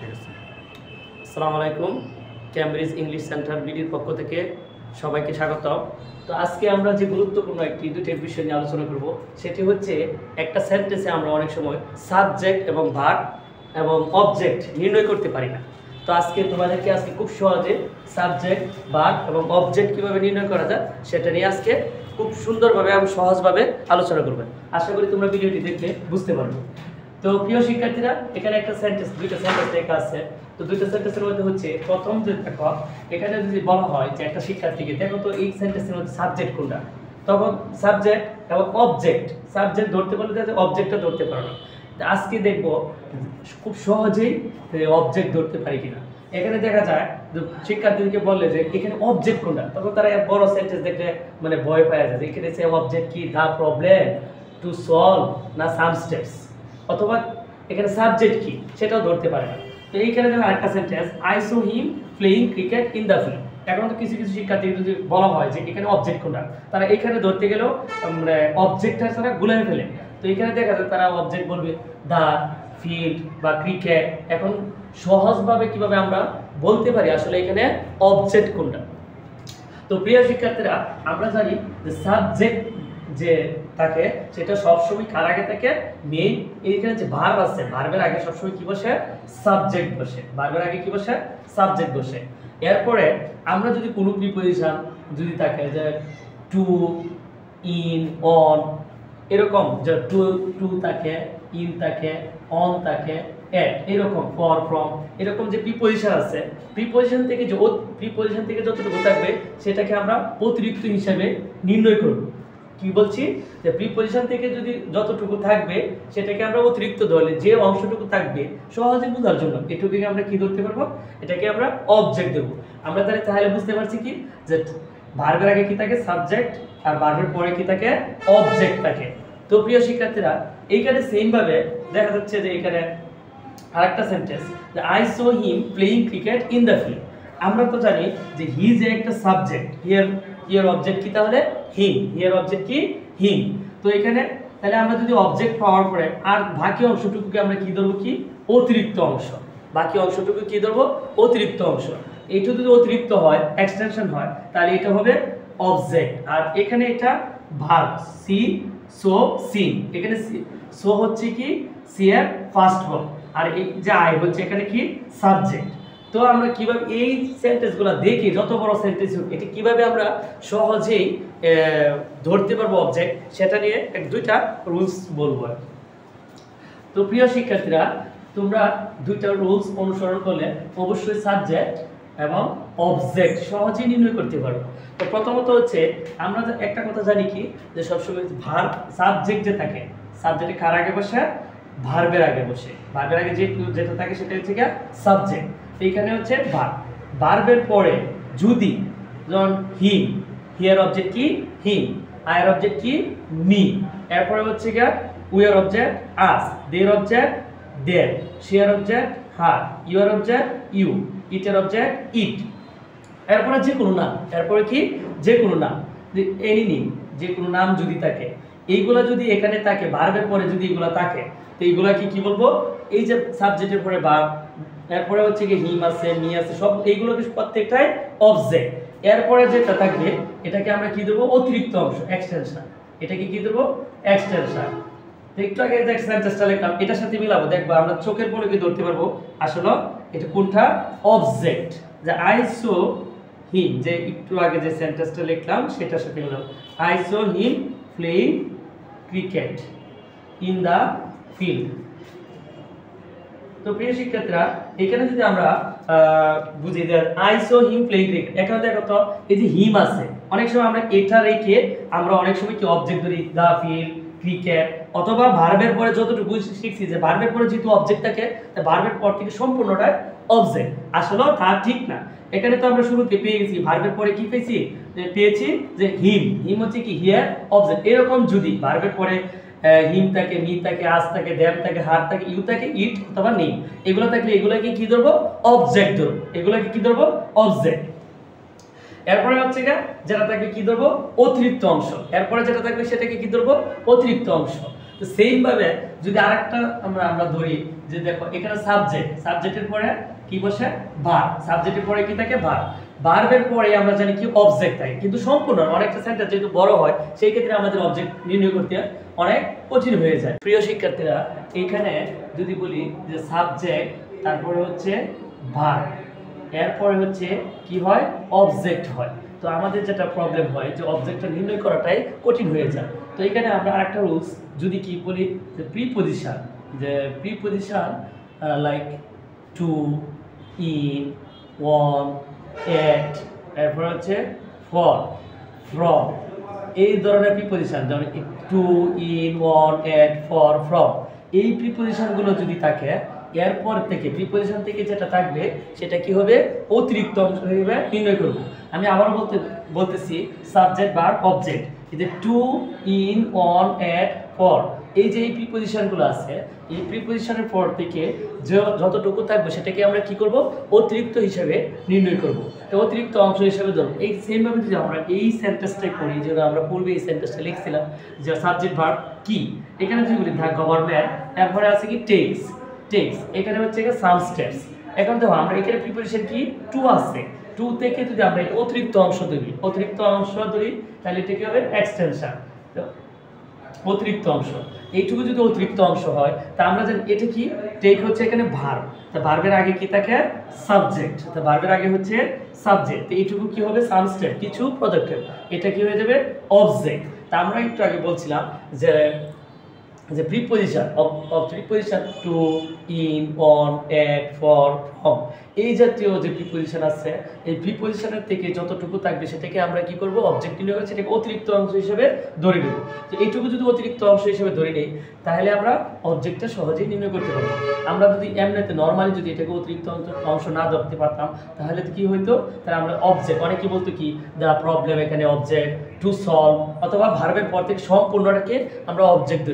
ঠিক আছে। আসসালামু আলাইকুম। ক্যামব্রিজ ইংলিশ সেন্টার বিডির পক্ষ থেকে সবাইকে স্বাগত। তো আজকে আমরা যে গুরুত্বপূর্ণ দুটি বিষয় নিয়ে আলোচনা করব, সেটি হচ্ছে একটা সেন্টেন্সে আমরা অনেক সময় সাবজেক্ট এবং ভার্ব এবং অবজেক্ট নির্ণয় করতে পারি না। তো তোমাদেরকে খুব সহজে সাবজেক্ট, ভার্ব এবং অবজেক্ট কীভাবে নির্ণয় করা যায় সেটা নিয়ে আজকে খুব সুন্দরভাবে এবং সহজভাবে আলোচনা করবেন। আশা করি তোমরা ভিডিওটি দেখলে বুঝতে পারবে। তো প্রিয় শিক্ষার্থীরা, এখানে দুইটা সেন্টেন্স লেখা আছে। তো দুইটা সেন্টেন্সের মধ্যে হচ্ছে প্রথম যে দেখো, এখানে যদি বলা হয় যে একটা শিক্ষার্থীকে দেখো তো এই সেন্টেন্সের মধ্যে সাবজেক্ট কোনটা, তখন সাবজেক্ট এবং সাবজেক্ট ধরতে পারলে অবজেক্টটা ধরতে পারো না। আজকে দেখব খুব সহজেই অবজেক্ট ধরতে পারি কিনা। এখানে দেখা যায় যে শিক্ষার্থীদেরকে বললে যে এখানে অবজেক্ট কোনটা, তখন তারা বড় সেন্টেন্স দেখলে ভয় পাওয়া যায়। এখানে সে অবজেক্ট কি, দা প্রবলেম টু সলভ না সাম স্টেপস, অথবা এখানে সাবজেক্ট কি সেটাও ধরতে পারে না। তো এইখানে দেখো আরেকটা sentence, I saw him playing cricket in the field. এখন তো কিছু কিছু শিক্ষার্থী যদি বলা হয় যে এখানে অবজেক্ট কোনটা, তারা এখানে ধরতে গেলেও অবজেক্টটা তারা গুলিয়ে ফেলে। তো এখানে দেখা যায় তারা অবজেক্ট বলবে দা ফিল্ড বা ক্রিকেট। এখন সহজভাবে কিভাবে আমরা বলতে পারি আসলে এখানে অবজেক্ট কোনটা। তো প্রিয় শিক্ষার্থীরা, আমরা জানি যে সাবজেক্ট যে থাকে সেটা সবসময় কার আগে থাকে, মেইন। এইখানে যে ভার্ব আছে, ভার্বের আগে সবসময় কি বসে, সাবজেক্ট বসে। ভার্বের আগে কি বসে, সাবজেক্ট বসে। এরপরে আমরা যদি কোনো প্রিপোজিশন যদি থাকে যে টু, ইন, অন, এরকম যে টু থাকে, ইন থাকে, অন থাকে, এট, এরকম ফর, ফ্রম, এরকম যে প্রিপোজিশন আছে, প্রিপোজিশন থেকে যতটুকু থাকবে সেটাকে আমরা অতিরিক্ত হিসাবে নির্ণয় করব। কি বলছি, যে প্রিপোজিশন থেকে যদি যতটুকু থাকবে সেটাকে আমরা অতিরিক্ত ধরলে যে অংশটুকু থাকবে সহজে বোঝার জন্য এটুকুকে আমরা কি ধরতে পারবো, এটাকে আমরা অবজেক্ট দেবো। আমরা তাহলে বুঝতে পারছি কি যে ভার্বের আগে কি থাকে, সাবজেক্ট, আর ভার্বের পরে কি থাকে, অবজেক্ট থাকে। তো প্রিয় শিক্ষার্থীরা, এইখানে সেম ভাবে দেখা যাচ্ছে যে এখানে আরেকটা সেন্টেন্স, যে I saw him playing cricket in the field. আমরা তো জানি যে হি যে একটা সাবজেক্ট, হিয়ার অবজেক্ট কি, তাহলে হিম, হিয়ার অবজেক্ট কি, হিম। তো এখানে তাহলে আমরা যদি অবজেক্ট পাওয়ার পরে আর বাকি অংশটুকুকে আমরা কি ধরবো, কি অতিরিক্ত অংশ। বাকি অংশটুকু কি ধরবো, অতিরিক্ত অংশ। এইটা যদি অতিরিক্ত হয়, এক্সটেনশন হয়, তাহলে এটা হবে অবজেক্ট। আর এখানে এটা ভার্ব, সি, সো, সিন। এখানে সো হচ্ছে কি সি এর ফার্স্ট ফর্ম, আর এই যে আই হচ্ছে এখানে কি সাবজেক্ট। তো আমরা কিভাবে এই সেন্টেন্সগুলো দেখি, যত বড় সেন্টেন্স হোক, এটি কিভাবে আমরা সহজেই ধরতে পারবো অবজেক্ট, সেটা নিয়ে দুইটা রুলস বলবো। তো প্রিয় শিক্ষার্থীরা, তোমরা দুইটা রুলস অনুসরণ করলে অবশ্যই সাবজেক্ট এবং অবজেক্ট সহজেই নির্ণয় করতে পারবো। তো প্রথমত হচ্ছে আমরা একটা কথা জানি কি, যে সবসময় ভার্ব, সাবজেক্ট যে থাকে, সাবজেক্টে কার আগে বসে, ভার্বের আগে বসে। ভার্বের আগে যেটা থাকে সেটা হচ্ছে কি সাবজেক্ট। এইখানে হচ্ছে ভার্ব, ভার্বের পরে যদি যেমন হিম, হিয়ার অবজেক্ট কি, হিম, আয়ের অবজেক্ট কি, মি, এরপরে হচ্ছে কি উয়ার অবজেক্ট আস, দের অবজেক্ট দেয়ার, শিয়ার অবজেক্ট হার, ইউর অবজেক্ট ইউ, ইটের অবজেক্ট ইট। এরপরে যে কোনো নাম, এরপরে কি যে কোনো নাম, এনি নেম, যে কোনো নাম যদি থাকে, এইগুলা যদি এখানে থাকে, ভার্বের পরে যদি এগুলা থাকে, তো এইগুলা কি বলবো, এই যে সাবজেক্টের পরে ভার্ব, এরপরে হচ্ছে কি হিম আছে, মি আছে, সব এইগুলো প্রত্যেকটাই অবজেক্ট। এরপরে যেটা থাকবে এটাকে আমরা কি দেবো, অতিরিক্ত অংশ, এক্সটেনশন। এটাকে কি দেবো, এক্সটেনশন। একটু আগে যে সেন্টেন্সটা লিখলাম এটার সাথে মিলাবো, দেখবো আমরা চোখের পলকে ধরতে পারবো আসলে এটা কোনটা অবজেক্ট। যে আই সো হিম, যে একটু আগে যে সেন্টেন্সটা লিখলাম সেটার সাথে মিলাবো, I saw him playing cricket in the field. তো প্রিয় শিক্ষার্থীরা, এখানে যদি আমরা বুঝি যে I saw him playing cricket, এখানে দেখো তো এই যে হিম আছে, অনেক সময় আমরা এটা রেখে আমরা অনেক সময় কি অবজেক্ট ধরি, দা ফিল্ড, ক্রিকেট, অথবা ভার্বের পরে যতটুকু শিখছি যে ভার্বের পরে যেহেতু অবজেক্ট থাকে, তাই ভার্বের পর থেকে সম্পূর্ণটা অবজেক্ট। আসলে তা ঠিক না। এখানে তো আমরা শুরুতে পেয়ে গেছি, ভার্বের পরে কি পেয়েছি যে হিম, হিম হচ্ছে কি হিয়ার অবজেক্ট। এরকম যদি ভার্বের পরে হিম থাকে, মি থাকে, আস থাকে, দেম থাকে, হার থাকে, ইউ থাকে, ইট অথবা নেম, এগুলো থাকলে এগুলোকে কি ধরবো, অবজেক্ট ধরবো। এগুলোকে কি ধরবো, অবজেক্ট। এরপরে হচ্ছে যেটা থাকবে কি ধরবো, অতিরিক্ত অংশ। এরপরে যেটা থাকবে সেটাকে কি ধরবো, অতিরিক্ত অংশ। তো সেম ভাবে যদি আরেকটা আমরা ধরি যে দেখো এখানে সাবজেক্টের পরে কি বসে ভার্ব, সাবজেক্টের পরে কি থাকে ভার্ব, ভার্বের পরে আমরা জানি কি অবজেক্ট থাকে, কিন্তু সম্পূর্ণ অনেকটা সেন্টেন্স যেহেতু বড় হয় সেই ক্ষেত্রে আমাদের অবজেক্ট নির্ণয় করতে অনেক কঠিন হয়ে যায়। প্রিয় শিক্ষার্থীরা, এখানে যদি বলি যে সাবজেক্ট তারপরে হচ্ছে ভার্ব, এরপরে হচ্ছে কি হয় অবজেক্ট হয়, তো আমাদের যেটা প্রবলেম হয় যে অবজেক্টটা নির্ণয় করাটাই কঠিন হয়ে যায়। তো এখানে আমরা আরেকটা রুলস যদি কি বলি যে preposition like to, in, on, at, এরপর হচ্ছে ফর, ফ্রম, এই ধরনের প্রিপজিশন যেমন to, in, on, at, for, from, এই প্রিপজিশনগুলো যদি থাকে এরপর থেকে প্রিপজিশন থেকে যেটা থাকবে সেটা কি হবে অতিরিক্ত অংশ হিসেবে নির্ণয় করব। আমি আবার বলতেছি সাবজেক্ট ভার্ব অবজেক্ট, এই যে to, in, on, at, for, এই যে এই প্রিপজিশনগুলো আছে এই প্রিপজিশনের পর থেকে যতটুকু থাকবে সেটাকে আমরা কি করব অতিরিক্ত হিসেবে নির্ণয় করব। তো অতিরিক্ত অংশ হিসেবে ধরব। এই সেম ভাবে যদি আমরা এই সেন্টেন্সটাই করি, যেটা আমরা পূর্বে এই সেন্টেন্সটা লিখছিলাম যে সাবজেক্ট ভার্ব কি, এখানে যদি বলি দ্য গভর্নমেন্ট, এরপরে আছে কি টেক্স, এখানে হচ্ছে সাম স্টেপস। এখন দেখো আমরা এখানে প্রিপারেশন কি টু আছে, টু থেকে যদি আমরা অতিরিক্ত অংশ ধরি তাহলে এটা কি হবে এক্সটেনশন, অতিরিক্ত অংশ। এইটুকু যদি অতিরিক্ত অংশ হয় তা আমরা জানি এটা কি টেক হচ্ছে এখানে ভার্ব, তা ভার্বের আগে কি থাকে সাবজেক্ট, তা ভার্বের আগে হচ্ছে সাবজেক্ট, তো এইটুকু কি হবে সাম স্টেপ কিছু পদক্ষেপ, এটা কি হয়ে যাবে অবজেক্ট। তা আমরা একটু আগে বলছিলাম যে preposition preposition to, in, on, at, for, from, এই জাতীয় যে প্রিপজিশন আছে এই প্রিপজিশনের থেকে যতটুকু থাকবে সেটাকে আমরা কি করব অবজেক্ট নির্ণয় করে সেটাকে অতিরিক্ত অংশ হিসেবে ধরে নেব। তো এইটুকু যদি অতিরিক্ত অংশ হিসেবে ধরে নেই তাহলে আমরা অবজেক্টটা সহজেই নির্ণয় করতে পারবো। আমরা যদি এমনিতে নর্মালি যদি এটাকে অতিরিক্ত অংশ না ধরতে পারতাম তাহলে কি হইতো, তাহলে আমরা অবজেক্ট অনেকে বলতো কি দ্য প্রবলেম, এখানে অবজেক্ট টু সলভ, অথবা ভার্বের পর থেকে সম্পূর্ণটাকে আমরা অবজেক্ট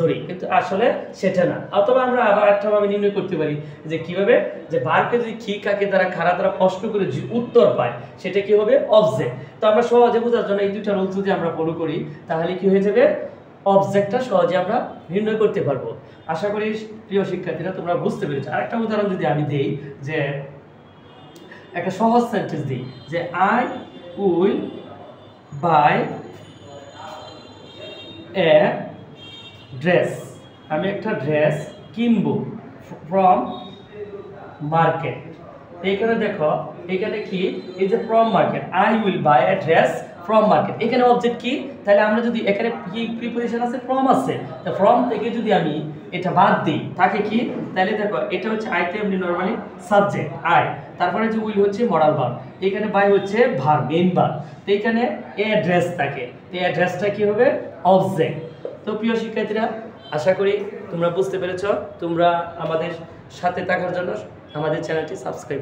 ধরি, কিন্তু আসলে সেটা না। অথবা আমরা আবার একটা ভাবে নির্ণয় করতে পারি যে কিভাবে যে ভার্বকে যদি কি কাকে দ্বারা খাড়া দ্বারা প্রশ্ন করে যে উত্তর পায় সেটা কি হবে অবজেক্ট। তো আমরা সহজে বোঝার জন্য এই দুইটা রুলস যদি আমরা ফলো করি তাহলে কি হয়ে যাবে অবজেক্টটা সহজে আমরা নির্ণয় করতে পারবো। আশা করি প্রিয় শিক্ষার্থীরা তোমরা বুঝতে পেরেছো। আরেকটা উদাহরণ যদি আমি দেই, যে একটা সহজ সেন্টেন্স দিই যে I will buy A dress, আমি একটা ড্রেস কিনবো ফ্রম মার্কেট। এখানে দেখো এখানে কি এই যে from market, I will buy A dress from market, এখানে অবজেক্ট কি, তাহলে আমরা যদি এখানে কি প্রিপজিশন আছে ফ্রম আছে, তো ফ্রম থেকে যদি আমি এটা বাদ দিই থাকে কি, তাহলে দেখো এটা হচ্ছে আইতে এমনি নরমালি সাবজেক্ট আই, তারপরে যে উইল হচ্ছে মডাল ভার্ব, এখানে বাই হচ্ছে ভার্ব মেইন ভার্ব, তো এখানে এ ড্রেস থাকে, তো এই ড্রেসটা কি হবে অবজেক্ট। তো প্রিয় শিক্ষার্থীরা আশা করি তোমরা বুঝতে পেরেছ। তোমরা আমাদের সাথে থাকার জন্য আমাদের চ্যানেলটি সাবস্ক্রাইব